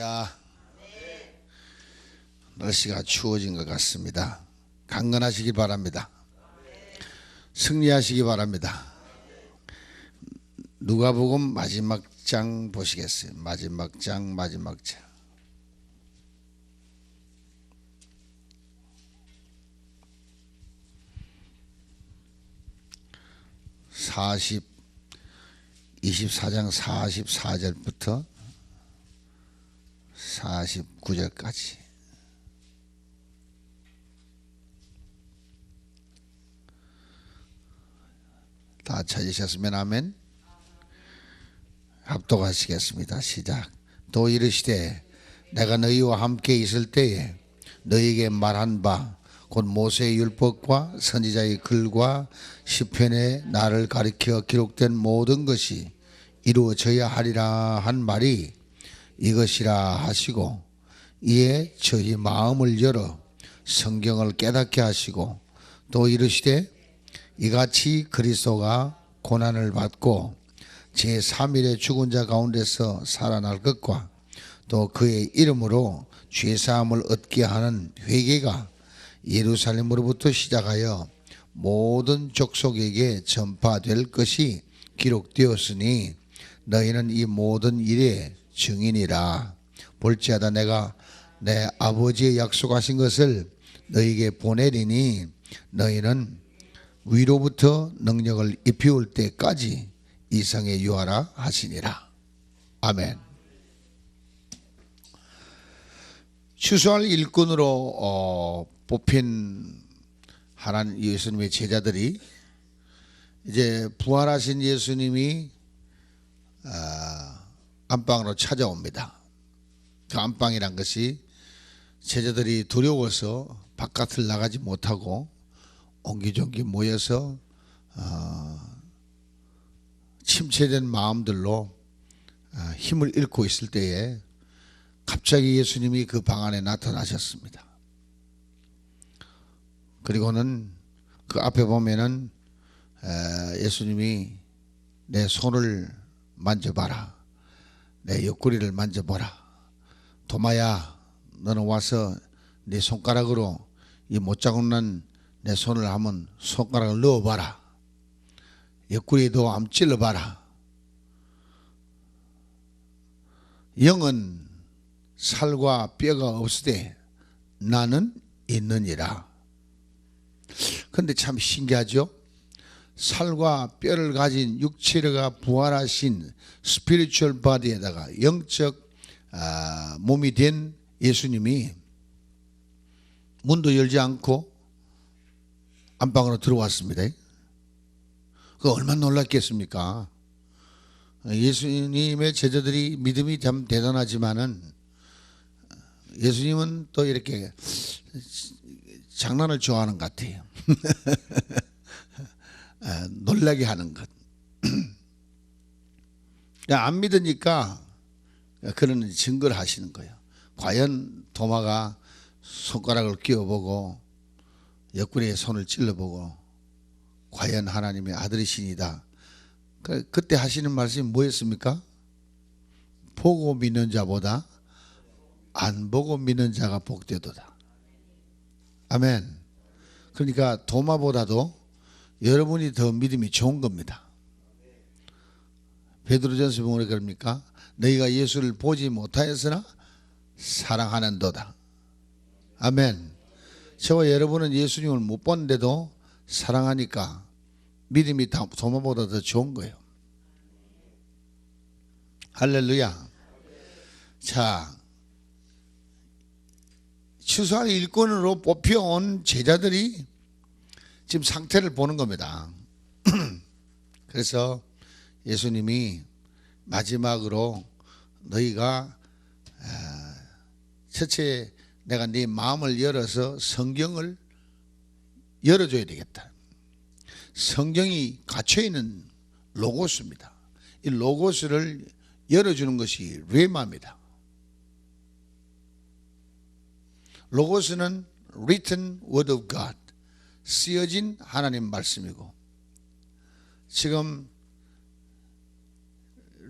할렐루야. 날씨가 추워진 것 같습니다. 강건하시기 바랍니다. 승리하시기 바랍니다. 누가복음 마지막 장 보시겠어요? 마지막 장. 24장 44절부터 49절까지. 다 찾으셨으면 아멘. 합독하시겠습니다. 시작. 또 이르시되 내가 너희와 함께 있을 때에 너희에게 말한 바 곧 모세의 율법과 선지자의 글과 시편에 나를 가리켜 기록된 모든 것이 이루어져야 하리라 한 말이 이것이라 하시고, 이에 저희 마음을 열어 성경을 깨닫게 하시고, 또 이르시되 이같이 그리스도가 고난을 받고 제3일에 죽은 자 가운데서 살아날 것과 또 그의 이름으로 죄사함을 얻게 하는 회개가 예루살렘으로부터 시작하여 모든 족속에게 전파될 것이 기록되었으니 너희는 이 모든 일의 증인이라. 볼지어다 내가 내 아버지의 약속하신 것을 너희에게 보내리니 너희는 위로부터 능력을 입혀올 때까지 이성에 유하라 하시니라. 아멘. 추수할 일꾼으로 뽑힌 하나님 예수님의 제자들이 이제 부활하신 예수님이 안방으로 찾아옵니다. 그 안방이란 것이 제자들이 두려워서 바깥을 나가지 못하고 옹기종기 모여서 침체된 마음들로 힘을 잃고 있을 때에 갑자기 예수님이 그 방 안에 나타나셨습니다. 그리고는 그 앞에 보면은 예수님이 내 손을 만져봐라, 내 옆구리를 만져보라, 도마야 너는 와서 네 손가락으로 이 못자국 난 내 손을 한번 손가락을 넣어봐라, 옆구리에도 한번 찔러봐라. 영은 살과 뼈가 없으되 나는 있느니라. 그런데 참 신기하죠. 살과 뼈를 가진 육체가 부활하신 스피리추얼 바디에다가 영적 몸이 된 예수님이 문도 열지 않고 안방으로 들어왔습니다. 그 얼마나 놀랐겠습니까? 예수님의 제자들이 믿음이 참 대단하지만은 예수님은 또 이렇게 장난을 좋아하는 것 같아요. 놀라게 하는 것. 안 믿으니까 그런 증거를 하시는 거예요. 과연 도마가 손가락을 끼워보고 옆구리에 손을 찔러보고 과연 하나님의 아들이시니다. 그때 하시는 말씀이 뭐였습니까? 보고 믿는 자보다 안 보고 믿는 자가 복되도다. 아멘. 그러니까 도마보다도 여러분이 더 믿음이 좋은 겁니다. 베드로전서 뭐라 그럽니까? 너희가 예수를 보지 못하였으나 사랑하는도다. 아멘. 저와 여러분은 예수님을 못 봤는데도 사랑하니까 믿음이 도마보다 더 좋은 거예요. 할렐루야. 자, 추수할 일꾼으로 뽑혀온 제자들이 지금 상태를 보는 겁니다. 그래서 예수님이 마지막으로 너희가 첫째 내가 네 마음을 열어서 성경을 열어줘야 되겠다. 성경이 갇혀있는 로고스입니다. 이 로고스를 열어주는 것이 레마입니다. 로고스는 written word of God, 쓰여진 하나님 말씀이고, 지금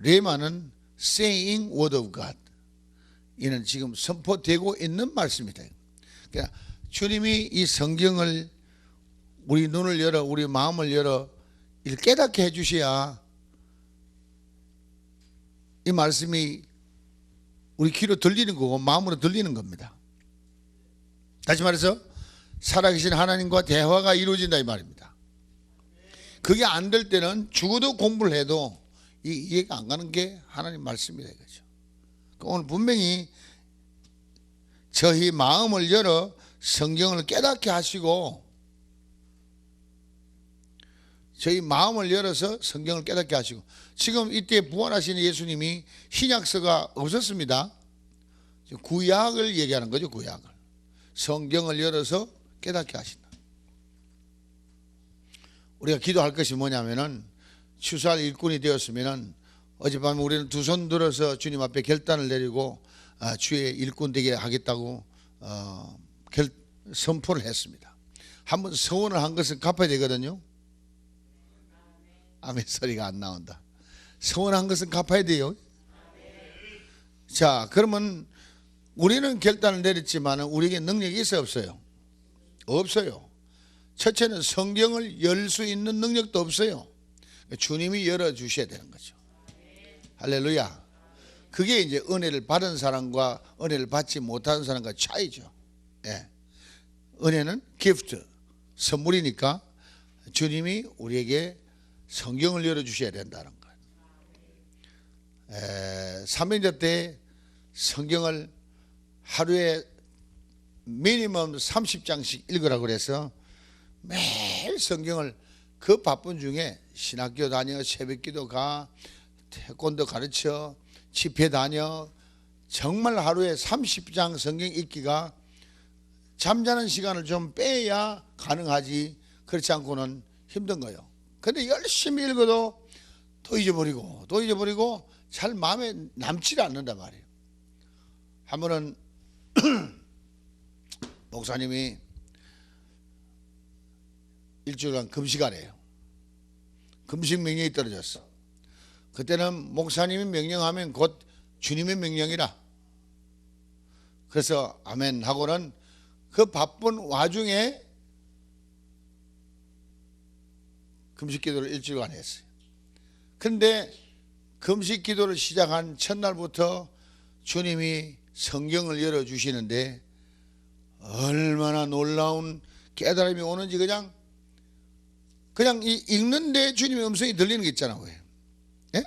레마는 saying word of God, 이는 지금 선포되고 있는 말씀이다. 그러니까 주님이 이 성경을 우리 눈을 열어 우리 마음을 열어 이렇게 깨닫게 해주셔야 이 말씀이 우리 귀로 들리는 거고 마음으로 들리는 겁니다. 다시 말해서 살아계신 하나님과 대화가 이루어진다 이 말입니다. 그게 안 될 때는 죽어도 공부를 해도 이해가 안 가는 게 하나님 말씀이다 이거죠. 오늘 분명히 저희 마음을 열어 성경을 깨닫게 하시고 저희 마음을 열어서 성경을 깨닫게 하시고 지금 이때 부활하신 예수님이 신약서가 없었습니다. 구약을 얘기하는 거죠. 구약을. 성경을 열어서 깨닫게 하신다. 우리가 기도할 것이 뭐냐면은 추수할 일꾼이 되었으면은 어젯밤에 우리는 두 손 들어서 주님 앞에 결단을 내리고 주의 일꾼 되게 하겠다고 선포를 했습니다. 한번 서원을 한 것은 갚아야 되거든요. 아멘 소리가 안 나온다. 서원한 것은 갚아야 돼요. 자, 그러면 우리는 결단을 내렸지만 우리에게 능력이 있어요, 없어요? 없어요. 첫째는 성경을 열 수 있는 능력도 없어요. 주님이 열어주셔야 되는 거죠. 할렐루야. 그게 이제 은혜를 받은 사람과 은혜를 받지 못하는 사람과 차이죠. 예. 은혜는 기프트, 선물이니까 주님이 우리에게 성경을 열어주셔야 된다는 거예요. 삼일절 때 성경을 하루에 미니멈 30장씩 읽으라고 그래서 매일 성경을 그 바쁜 중에 신학교 다녀, 새벽기도 가, 태권도 가르쳐, 집회 다녀, 정말 하루에 30장 성경 읽기가 잠자는 시간을 좀 빼야 가능하지 그렇지 않고는 힘든 거예요. 근데 열심히 읽어도 또 잊어버리고 잘 마음에 남지 않는단 말이에요. 한 번은 목사님이 일주일간 금식하래요. 금식 명령이 떨어졌어. 그때는 목사님이 명령하면 곧 주님의 명령이라. 그래서 아멘 하고는 그 바쁜 와중에 금식 기도를 일주일간 했어요. 그런데 금식 기도를 시작한 첫날부터 주님이 성경을 열어주시는데 얼마나 놀라운 깨달음이 오는지 그냥 읽는데 주님의 음성이 들리는 게 있잖아요. 예?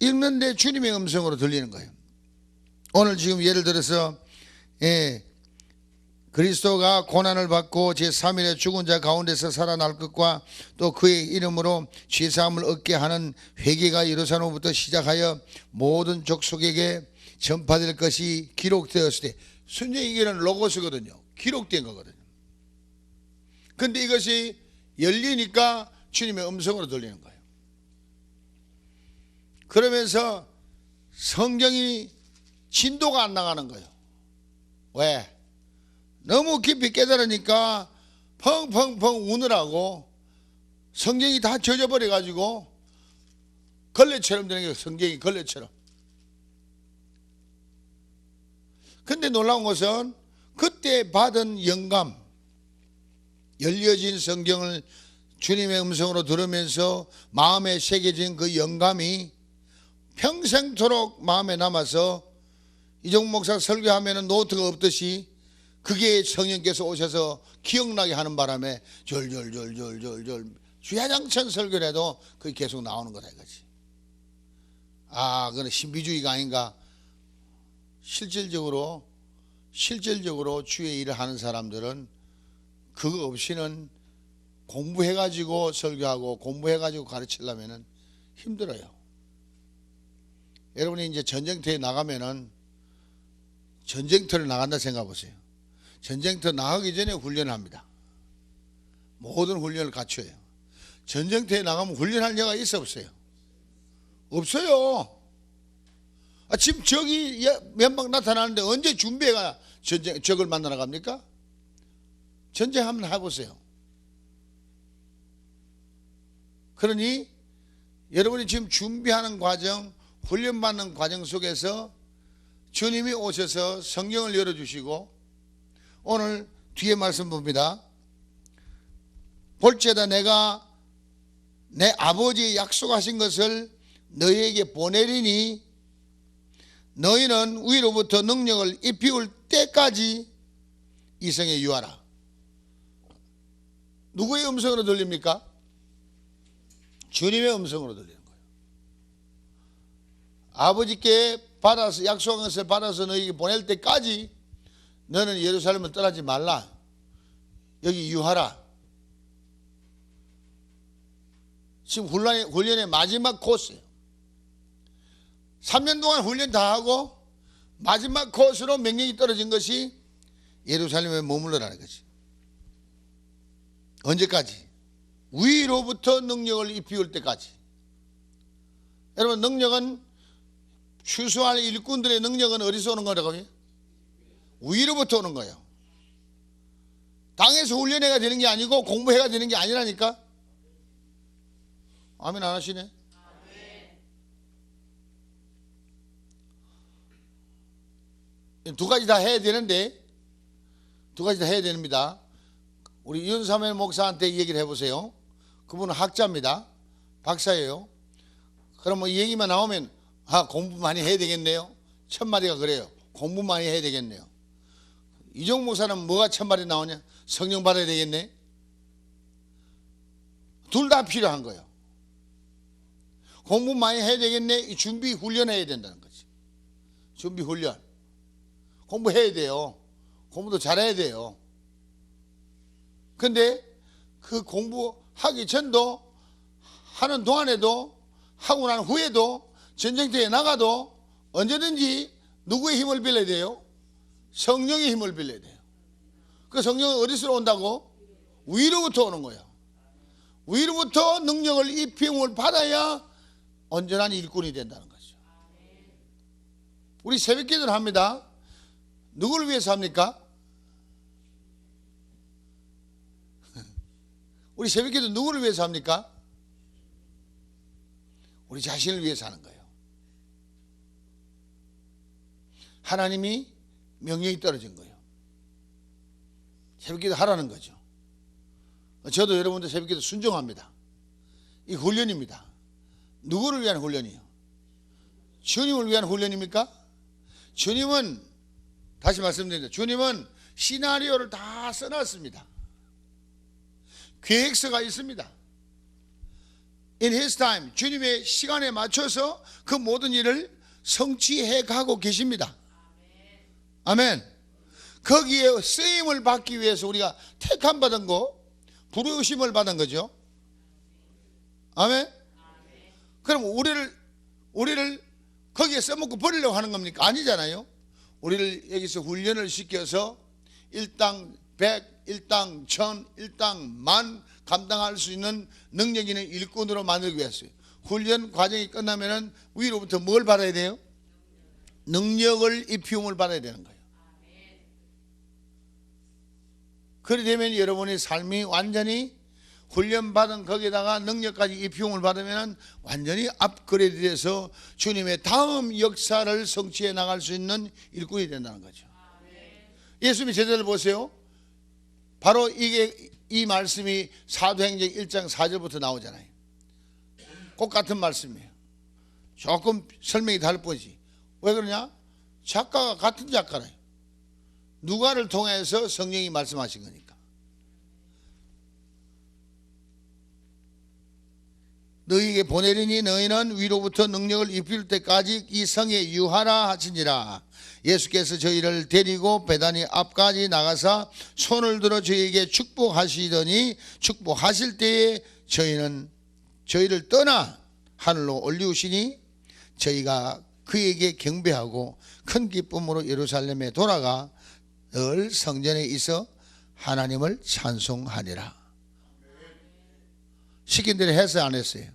읽는데 주님의 음성으로 들리는 거예요. 오늘 지금 예를 들어서 그리스도가 고난을 받고 제3일에 죽은 자 가운데서 살아날 것과 또 그의 이름으로 죄사함을 얻게 하는 회개가 예루살렘부터 시작하여 모든 족속에게 전파될 것이 기록되었을 때, 순전히 이게는 로고스거든요. 기록된 거거든요. 근데 이것이 열리니까 주님의 음성으로 들리는 거예요. 그러면서 성경이 진도가 안 나가는 거예요. 왜? 너무 깊이 깨달으니까 펑펑펑 우느라고 성경이 다 젖어버려 가지고 걸레처럼 되는 거예요. 성경이 걸레처럼. 근데 놀라운 것은 그때 받은 영감, 열려진 성경을 주님의 음성으로 들으면서 마음에 새겨진 그 영감이 평생토록 마음에 남아서 이종 목사 설교하면 노트가 없듯이 그게 성령께서 오셔서 기억나게 하는 바람에 절절절절절절 주야장천 설교를 해도 그게 계속 나오는 거다 이거지. 아, 그건 신비주의가 아닌가. 실질적으로 주의 일을 하는 사람들은 그거 없이는 공부해가지고 설교하고 공부해가지고 가르치려면 힘들어요. 여러분이 이제 전쟁터에 나가면은 전쟁터를 나간다 생각해 보세요. 전쟁터 나가기 전에 훈련을 합니다. 모든 훈련을 갖춰요. 전쟁터에 나가면 훈련할 여가 있어 없어요? 없어요. 지금 적이 몇 방 나타나는데 언제 준비해가 적을 만나러 갑니까? 전쟁 한번 해보세요. 그러니 여러분이 지금 준비하는 과정, 훈련받는 과정 속에서 주님이 오셔서 성경을 열어주시고 오늘 뒤에 말씀 봅니다. 볼지어다 내가 내 아버지의 약속하신 것을 너희에게 보내리니 너희는 위로부터 능력을 입히울 때까지 이 성에 유하라. 누구의 음성으로 들립니까? 주님의 음성으로 들리는 거예요. 아버지께 받아서 약속한 것을 받아서 너희에게 보낼 때까지 너는 예루살렘을 떠나지 말라. 여기 유하라. 지금 훈련의 마지막 코스예요. 3년 동안 훈련 다 하고 마지막 코스로 명령이 떨어진 것이 예루살렘에 머물러라는 거지. 언제까지? 위로부터 능력을 입히울 때까지. 여러분, 능력은 추수할 일꾼들의 능력은 어디서 오는 거라고요? 위로부터 오는 거예요. 땅에서 훈련해가 되는 게 아니고 공부해가 되는 게 아니라니까. 아멘 안 하시네. 두 가지 다 해야 되는데, 두 가지 다 해야 됩니다. 우리 윤사멜 목사한테 이 얘기를 해보세요. 그분은 학자입니다. 박사예요. 그럼 뭐 이 얘기만 나오면 공부 많이 해야 되겠네요. 1000마디가 그래요. 공부 많이 해야 되겠네요. 이종 목사는 뭐가 1000마디 나오냐? 성령 받아야 되겠네. 둘 다 필요한 거예요. 공부 많이 해야 되겠네. 준비 훈련해야 된다는 거지. 준비 훈련. 공부해야 돼요. 공부도 잘해야 돼요. 근데 그 공부하기 전도 하는 동안에도 하고 난 후에도 전쟁터에 나가도 언제든지 누구의 힘을 빌려야 돼요? 성령의 힘을 빌려야 돼요. 그 성령은 어디서 온다고? 위로부터 오는 거예요. 위로부터 능력을 입힘을 받아야 온전한 일꾼이 된다는 거죠. 우리 새벽기도를 합니다. 누구를 위해서 합니까? 우리 새벽기도 누구를 위해서 합니까? 우리 자신을 위해서 하는 거예요. 하나님이 명령이 떨어진 거예요. 새벽기도 하라는 거죠. 저도 여러분들 새벽기도 순종합니다. 이 훈련입니다. 누구를 위한 훈련이에요? 주님을 위한 훈련입니까? 주님은, 다시 말씀드립니다. 주님은 시나리오를 다 써놨습니다. 계획서가 있습니다. In His time, 주님의 시간에 맞춰서 그 모든 일을 성취해 가고 계십니다. 아멘. 거기에 쓰임을 받기 위해서 우리가 택함 받은 거, 부르심을 받은 거죠. 아멘. 그럼 우리를 거기에 써먹고 버리려고 하는 겁니까? 아니잖아요. 우리를 여기서 훈련을 시켜서 일당 100, 일당 1000, 일당 10,000 감당할 수 있는 능력 있는 일꾼으로 만들기 위해서요. 훈련 과정이 끝나면은 위로부터 뭘 받아야 돼요? 능력을 입히움을 받아야 되는 거예요. 그리 되면 여러분의 삶이 완전히 훈련받은 거기다가 능력까지 입히움을 받으면 완전히 업그레이드 돼서 주님의 다음 역사를 성취해 나갈 수 있는 일꾼이 된다는 거죠. 예수님의 제자들 보세요. 바로 이 말씀이 사도행전 1장 4절부터 나오잖아요. 꼭 같은 말씀이에요. 조금 설명이 다를 뿐이지. 왜 그러냐? 작가가 같은 작가래요. 누가를 통해서 성령이 말씀하신 거니까. 너희에게 보내리니 너희는 위로부터 능력을 입힐 때까지 이 성에 유하라 하시니라. 예수께서 저희를 데리고 베다니 앞까지 나가사 손을 들어 저희에게 축복하시더니 축복하실 때에 저희를 떠나 하늘로 올리우시니 저희가 그에게 경배하고 큰 기쁨으로 예루살렘에 돌아가 늘 성전에 있어 하나님을 찬송하니라. 시킨 대로 했어요, 안 했어요?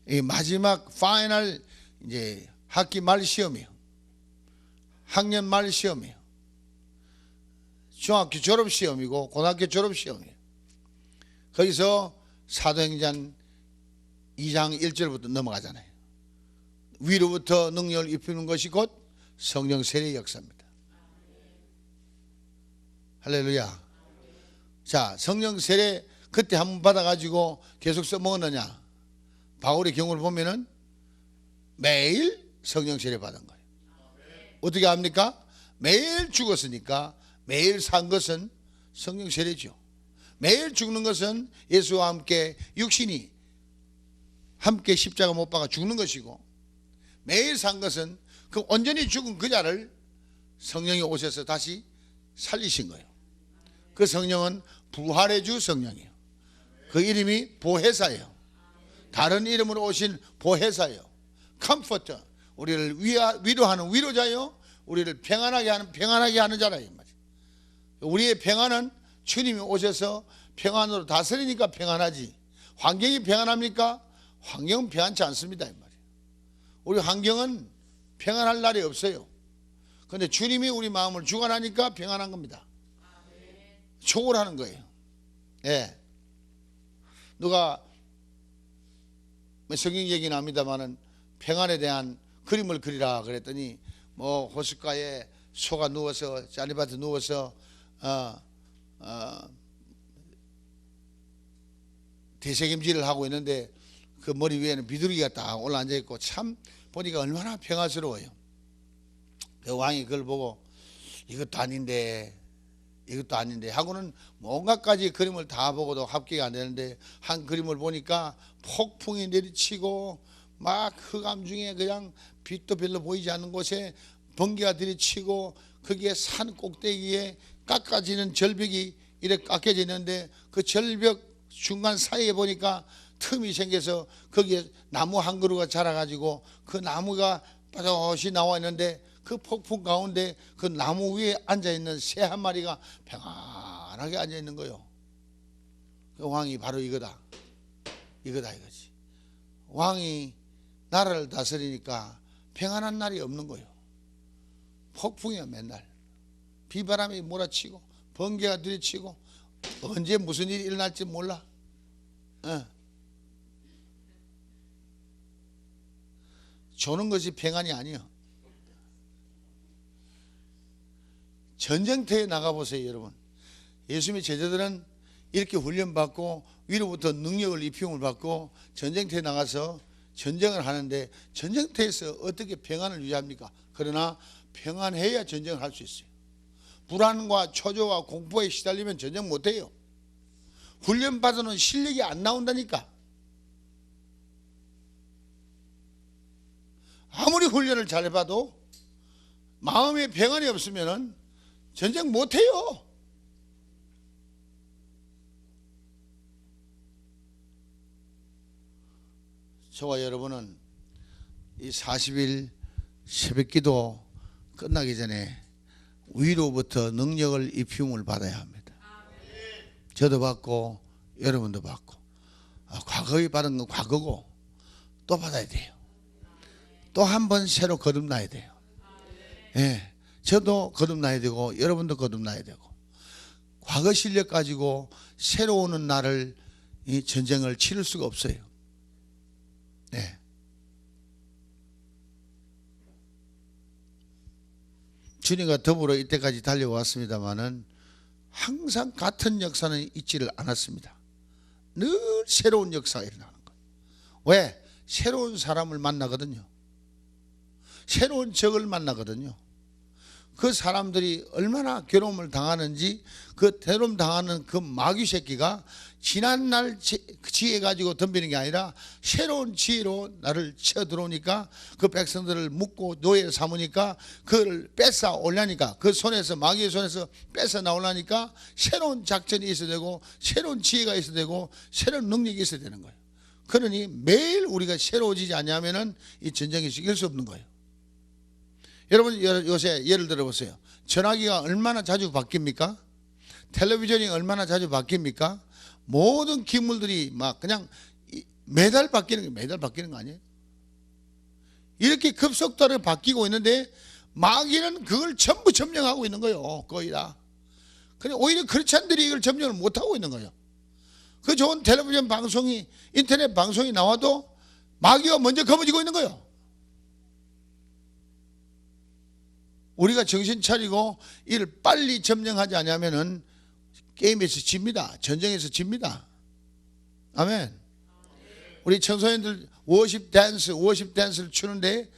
이 마지막 파이널 이제 학기 말 시험이에요. 학년 말 시험이에요. 중학교 졸업 시험이고 고등학교 졸업 시험이에요. 거기서 사도행전 2장 1절부터 넘어가잖아요. 위로부터 능력을 입히는 것이 곧 성령 세례의 역사입니다. 할렐루야. 자, 성령 세례 그때 한 번 받아가지고 계속 써먹었느냐? 바울의 경우를 보면은 매일 성령 세례 받은 거예요. 어떻게 합니까? 매일 죽었으니까 매일 산 것은 성령 세례죠. 매일 죽는 것은 예수와 함께 육신이 함께 십자가 못 박아 죽는 것이고, 매일 산 것은 그 온전히 죽은 그 자를 성령이 오셔서 다시 살리신 거예요. 그 성령은 부활의 주 성령이에요. 그 이름이 보혜사예요. 다른 이름으로 오신 보혜사예요. 컴포터, 우리를 위로하는 위로자요, 우리를 평안하게 하는 자라 이 말이에요. 우리의 평안은 주님이 오셔서 평안으로 다스리니까 평안하지, 환경이 평안합니까? 환경은 평안치 않습니다 이 말이에요. 우리 환경은 평안할 날이 없어요. 그런데 주님이 우리 마음을 주관하니까 평안한 겁니다. 초월하는 거예요. 예. 누가 성경 얘기는 합니다만은 평안에 대한 그림을 그리라 그랬더니 뭐 호숫가에 소가 누워서 짜리밭에 누워서 대책임질을 하고 있는데 그 머리 위에는 비둘기가 딱 올라앉아 있고 참 보니까 얼마나 평화스러워요. 그 왕이 그걸 보고 이것도 아닌데 하고는 온갖 가지 그림을 다 보고도 합격이 안 되는데, 한 그림을 보니까 폭풍이 내리치고 막 흑암 중에 그냥 빛도 별로 보이지 않는 곳에 번개가 들이치고 거기에 산 꼭대기에 깎아지는 절벽이 이렇게 깎여져 있는데, 그 절벽 중간 사이에 보니까 틈이 생겨서 거기에 나무 한 그루가 자라가지고 그 나무가 빠졌이 나와 있는데, 그 폭풍 가운데 그 나무 위에 앉아있는 새 한 마리가 평안하게 앉아있는 거예요. 그 왕이 바로 이거다 이거지. 왕이 나라를 다스리니까 평안한 날이 없는 거예요. 폭풍이야. 맨날 비바람이 몰아치고 번개가 들이치고 언제 무슨 일이 일어날지 몰라. 조는 것이 평안이 아니에요. 전쟁터에 나가보세요 여러분. 예수님의 제자들은 이렇게 훈련받고 위로부터 능력을 입힘을 받고 전쟁터에 나가서 전쟁을 하는데, 전쟁터에서 어떻게 평안을 유지합니까? 그러나 평안해야 전쟁을 할 수 있어요. 불안과 초조와 공포에 시달리면 전쟁 못해요. 훈련받아놓은 실력이 안 나온다니까. 아무리 훈련을 잘해봐도 마음에 평안이 없으면 전쟁 못해요. 저와 여러분은 이 40일 새벽기도 끝나기 전에 위로부터 능력을 입힘을 받아야 합니다. 저도 받고 여러분도 받고, 과거에 받은 건 과거고 또 받아야 돼요. 또 한 번 새로 거듭나야 돼요. 예, 저도 거듭나야 되고 여러분도 거듭나야 되고, 과거 실력 가지고 새로 오는 날을 이 전쟁을 치를 수가 없어요. 네. 주님과 더불어 이때까지 달려왔습니다마는 항상 같은 역사는 있지를 않았습니다. 늘 새로운 역사가 일어나는 거예요. 왜? 새로운 사람을 만나거든요. 새로운 적을 만나거든요. 그 사람들이 얼마나 괴로움을 당하는지, 그 괴로움 당하는 그 마귀 새끼가 지난날 지혜 가지고 덤비는 게 아니라 새로운 지혜로 나를 쳐 들어오니까, 그 백성들을 묶고 노예를 삼으니까 그걸 뺏어 올라니까, 그 손에서, 마귀의 손에서 뺏어 나오려니까 새로운 작전이 있어야 되고 새로운 지혜가 있어야 되고 새로운 능력이 있어야 되는 거예요. 그러니 매일 우리가 새로워지지 않냐면은 이 전쟁이 이길 수 없는 거예요. 여러분 요새 예를 들어 보세요. 전화기가 얼마나 자주 바뀝니까? 텔레비전이 얼마나 자주 바뀝니까? 모든 기물들이 막 그냥 매달 바뀌는 거 아니에요? 이렇게 급속도로 바뀌고 있는데 마귀는 그걸 전부 점령하고 있는 거예요. 거의 다. 근데 오히려 크리스찬들이 이걸 점령을 못하고 있는 거예요. 그 좋은 텔레비전 방송이, 인터넷 방송이 나와도 마귀가 먼저 거머쥐고 있는 거예요. 우리가 정신 차리고 이를 빨리 점령하지 않으면은 게임에서 집니다. 전쟁에서 집니다. 아멘. 우리 청소년들 워십 댄스를 추는데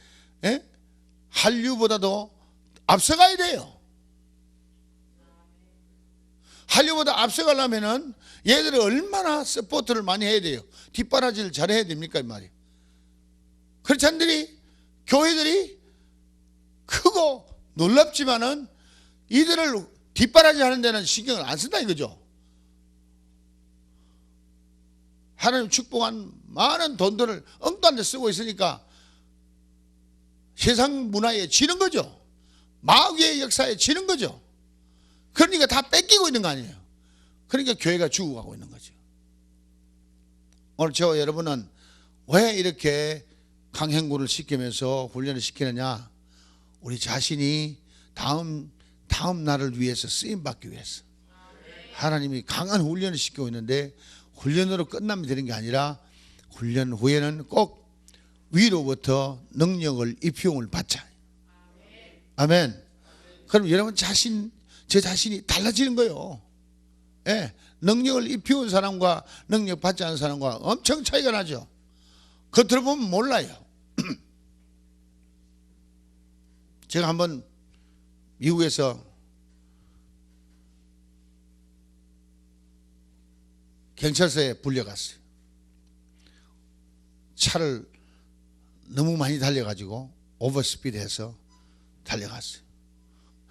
한류보다도 앞서가야 돼요. 한류보다 앞서가려면은 얘들이 얼마나 서포트를 많이 해야 돼요. 뒷바라지를 잘해야 됩니까 이 말이에요. 크리스찬들이 교회들이 크고 놀랍지만은 이들을 뒷바라지 하는 데는 신경을 안 쓴다 이거죠. 하나님 축복한 많은 돈들을 엉뚱한 데 쓰고 있으니까 세상 문화에 지는 거죠. 마귀의 역사에 지는 거죠. 그러니까 다 뺏기고 있는 거 아니에요. 그러니까 교회가 죽어가고 있는 거죠. 오늘 저와 여러분은 왜 이렇게 강행군을 시키면서 훈련을 시키느냐? 우리 자신이 다음 날을 위해서 쓰임받기 위해서. 하나님이 강한 훈련을 시키고 있는데 훈련으로 끝나면 되는 게 아니라 훈련 후에는 꼭 위로부터 능력을 입히움을 받자. 아멘. 그럼 여러분 제 자신이 달라지는 거예요. 예, 능력을 입히운 사람과 능력 받지 않은 사람과 엄청 차이가 나죠. 겉으로 보면 몰라요. 제가 한번 미국에서 경찰서에 불려갔어요. 차를 너무 많이 달려가지고 오버스피드해서 달려갔어요.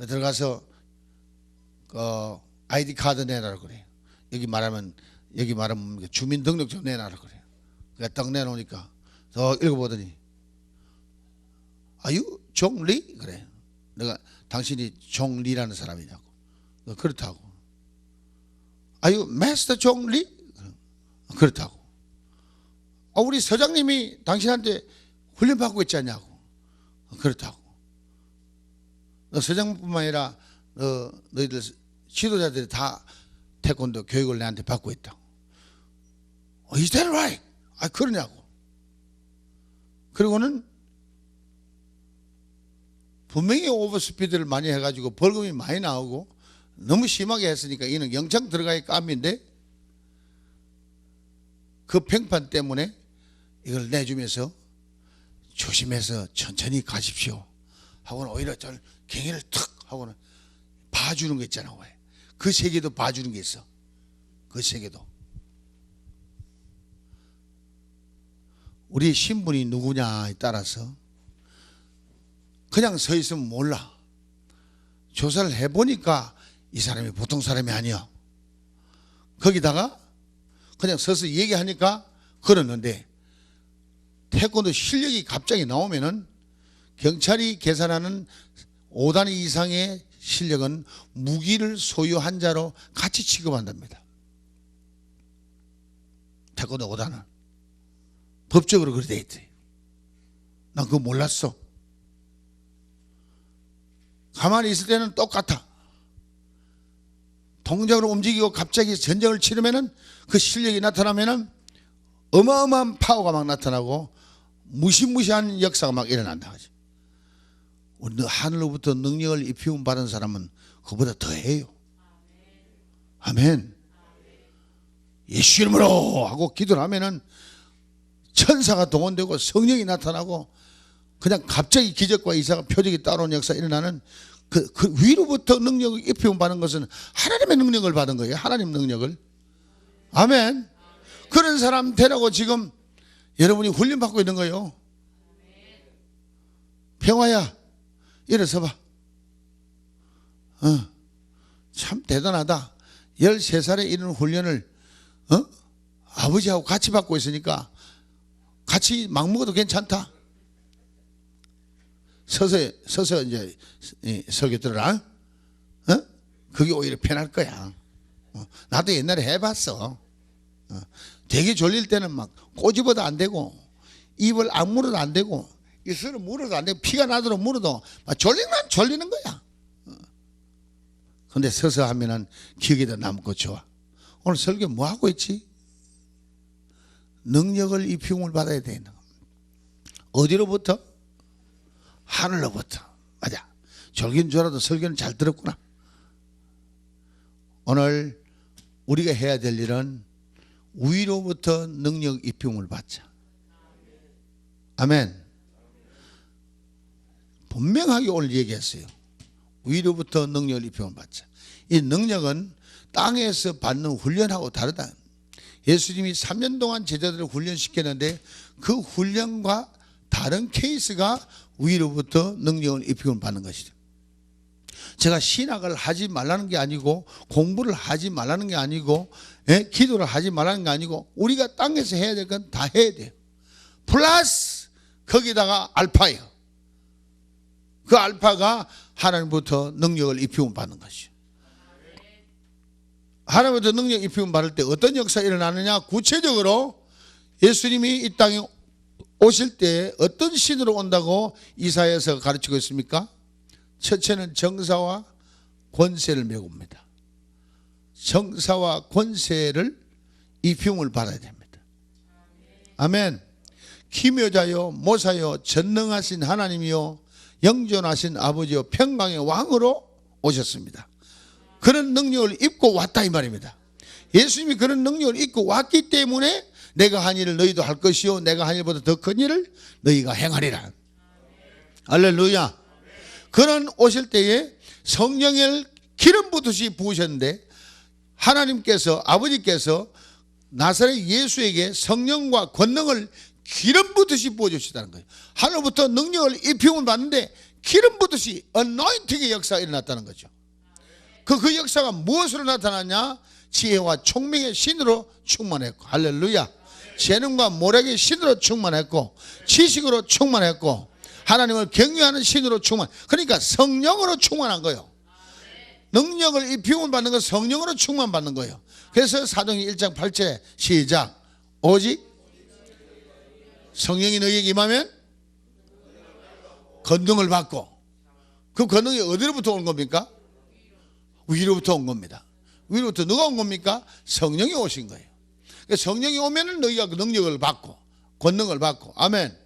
들어가서 아이디 카드 내놔라 그래요. 여기 말하면 주민등록증 내놔라 그래요. 그래서 딱 내놓으니까 더 읽어보더니 아유 종리? 그래. 내가 당신이 종리라는 사람이냐고. 그렇다고. 아유 마스터 종리? 그렇다고. 우리 서장님이 당신한테 훈련받고 있지 않냐고. 그렇다고. 서장뿐만 아니라 너희들 지도자들이 다 태권도 교육을 내한테 받고 있다고. Is that right? 그러냐고. 그리고는 분명히 오버스피드를 많이 해가지고 벌금이 많이 나오고 너무 심하게 했으니까 이는 영장 들어가야 깜인데 그 평판 때문에 이걸 내주면서 조심해서 천천히 가십시오 하고는 오히려 절 경의를 탁 하고는 봐주는 거 있잖아. 왜? 그 세계도 봐주는 게 있어. 그 세계도. 우리 신분이 누구냐에 따라서 그냥 서 있으면 몰라. 조사를 해보니까 이 사람이 보통 사람이 아니야. 거기다가 그냥 서서 얘기하니까 그러는데 태권도 실력이 갑자기 나오면은 경찰이 계산하는 5단 이상의 실력은 무기를 소유한 자로 같이 취급한답니다. 태권도 5단은 법적으로 그렇게 돼 있대. 난 그거 몰랐어. 가만히 있을 때는 똑같아. 동작으로 움직이고 갑자기 전쟁을 치르면은 그 실력이 나타나면은 어마어마한 파워가 막 나타나고 무시무시한 역사가 막 일어난다. 하늘로부터 능력을 입히움 받은 사람은 그보다 더해요. 아멘. 예수 이름으로 하고 기도를 하면은 천사가 동원되고 성령이 나타나고 그냥 갑자기 기적과 이사가 표적이 따라오는 역사가 일어나는 그 위로부터 능력을 입히움 받는 것은 하나님의 능력을 받은 거예요. 하나님 능력을. 아멘. 그런 사람 되라고 지금 여러분이 훈련받고 있는 거예요. 평화야 일어서 봐. 참 대단하다. 13살에 이런 훈련을 아버지하고 같이 받고 있으니까 같이 막 먹어도 괜찮다. 서서 이제 설교 들어라. 그게 오히려 편할 거야. 나도 옛날에 해봤어. 되게 졸릴 때는 막 꼬집어도 안 되고 입을 안 물어도 안 되고 입술을 물어도 안 되고 피가 나도록 물어도 막 졸리는 거야. 근데 서서 하면은 기억이 더 남고 좋아. 오늘 설교 뭐 하고 있지? 능력을 입힘을 받아야 되는. 어디로부터? 하늘로부터. 맞아. 졸긴 줄 알아도 설교는 잘 들었구나. 오늘 우리가 해야 될 일은 위로부터 능력 입힘을 받자. 아멘. 분명하게 오늘 얘기했어요. 위로부터 능력을 입힘을 받자. 이 능력은 땅에서 받는 훈련하고 다르다. 예수님이 3년 동안 제자들을 훈련시켰는데 그 훈련과 다른 케이스가 위로부터 능력을 입힘을 받는 것이죠. 제가 신학을 하지 말라는 게 아니고 공부를 하지 말라는 게 아니고 기도를 하지 말라는 게 아니고 우리가 땅에서 해야 될 건 다 해야 돼요. 플러스 거기다가 알파예요. 그 알파가 하나님부터 능력을 입힘을 받는 것이죠. 하나님부터 능력 입힘을 받을 때 어떤 역사가 일어나느냐. 구체적으로 예수님이 이 땅에 오실 때 어떤 신으로 온다고 이사야서 가르치고 있습니까? 첫째는 정사와 권세를 메고 옵니다. 정사와 권세를 입힘을 받아야 됩니다. 아멘. 기묘자요 모사요 전능하신 하나님이요 영존하신 아버지요 평강의 왕으로 오셨습니다. 그런 능력을 입고 왔다 이 말입니다. 예수님이 그런 능력을 입고 왔기 때문에 내가 한 일을 너희도 할 것이요 내가 한 일보다 더 큰 일을 너희가 행하리라. 할렐루야. 그는 오실 때에 성령을 기름 붓듯이 부으셨는데 하나님께서 아버지께서 나사렛 예수에게 성령과 권능을 기름 붓듯이 부어주시다는 거예요. 하늘부터 능력을 입힘을 받는데 기름 붓듯이 어노인팅의 역사가 일어났다는 거죠. 그 역사가 무엇으로 나타났냐? 지혜와 총명의 신으로 충만했고, 할렐루야. 재능과 모략의 신으로 충만했고, 지식으로 충만했고, 하나님을 경외하는 신으로 충만. 그러니까 성령으로 충만한 거예요. 능력을 입힘을 받는 건 성령으로 충만받는 거예요. 그래서 사도행전 1장 8절에 시작. 오직 성령이 너희에게 임하면 권능을 받고. 그 권능이 어디로부터 온 겁니까? 위로부터 온 겁니다. 위로부터 누가 온 겁니까? 성령이 오신 거예요. 성령이 오면은 너희가 그 능력을 받고 권능을 받고. 아멘.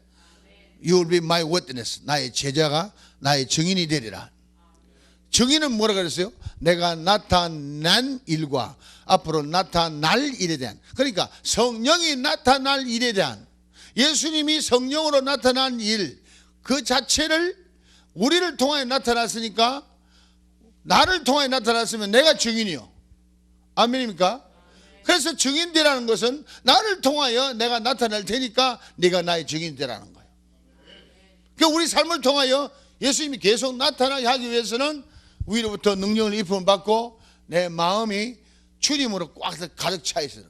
You will be my witness. 나의 제자가 나의 증인이 되리라. 증인은 뭐라 그랬어요? 내가 나타난 일과 앞으로 나타날 일에 대한. 그러니까 성령이 나타날 일에 대한, 예수님이 성령으로 나타난 일 그 자체를 우리를 통하여 나타났으니까, 나를 통하여 나타났으면 내가 증인이요. 아멘입니까? 그래서 증인되라는 것은 나를 통하여 내가 나타날 테니까 네가 나의 증인이 되라는 거예요. 그러니까 우리 삶을 통하여 예수님이 계속 나타나게 하기 위해서는 위로부터 능력을 입힘을 받고 내 마음이 주님으로 꽉 가득 차 있어요.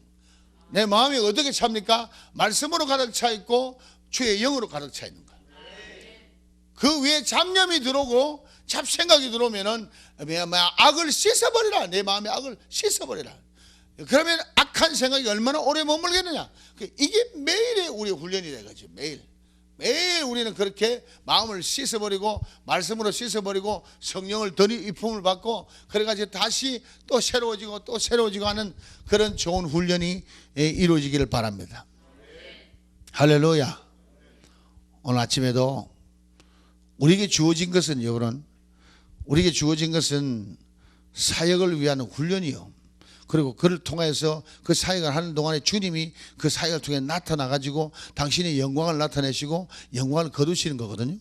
내 마음이 어떻게 찹니까? 말씀으로 가득 차 있고 주의 영으로 가득 차 있는 거예요. 그 위에 잡념이 들어오고 잡생각이 들어오면은 악을 씻어버리라. 내 마음의 악을 씻어버리라. 그러면 악한 생각이 얼마나 오래 머물겠느냐. 이게 매일의 우리 훈련이 되겠죠. 매일 우리는 그렇게 마음을 씻어버리고 말씀으로 씻어버리고 성령을 더 입힘을 받고 그래가지고 다시 또 새로워지고 하는 그런 좋은 훈련이 이루어지기를 바랍니다. 할렐루야. 오늘 아침에도 우리에게 주어진 것은, 여러분, 우리에게 주어진 것은 사역을 위한 훈련이요. 그리고 그를 통해서 그 사역을 하는 동안에 주님이 그 사역을 통해 나타나가지고 당신의 영광을 나타내시고 영광을 거두시는 거거든요.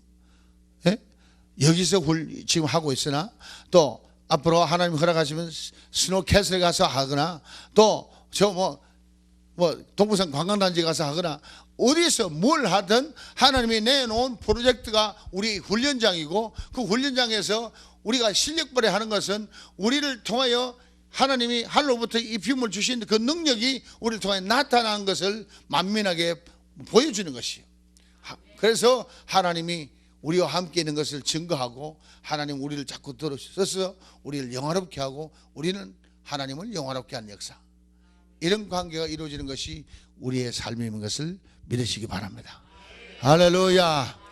예? 여기서 지금 하고 있으나 또 앞으로 하나님 허락하시면 스노캐슬에 가서 하거나 또 동부산 관광단지 가서 하거나 어디서 뭘 하든 하나님이 내놓은 프로젝트가 우리 훈련장이고 그 훈련장에서 우리가 실력 발휘하는 것은 우리를 통하여 하나님이 하늘로부터 입힘을 주신 그 능력이 우리를 통해 나타난 것을 만민하게 보여주는 것이에요. 그래서 하나님이 우리와 함께 있는 것을 증거하고 하나님 우리를 자꾸 들어서서 우리를 영화롭게 하고 우리는 하나님을 영화롭게 하는 역사, 이런 관계가 이루어지는 것이 우리의 삶인 것을 믿으시기 바랍니다. 할렐루야.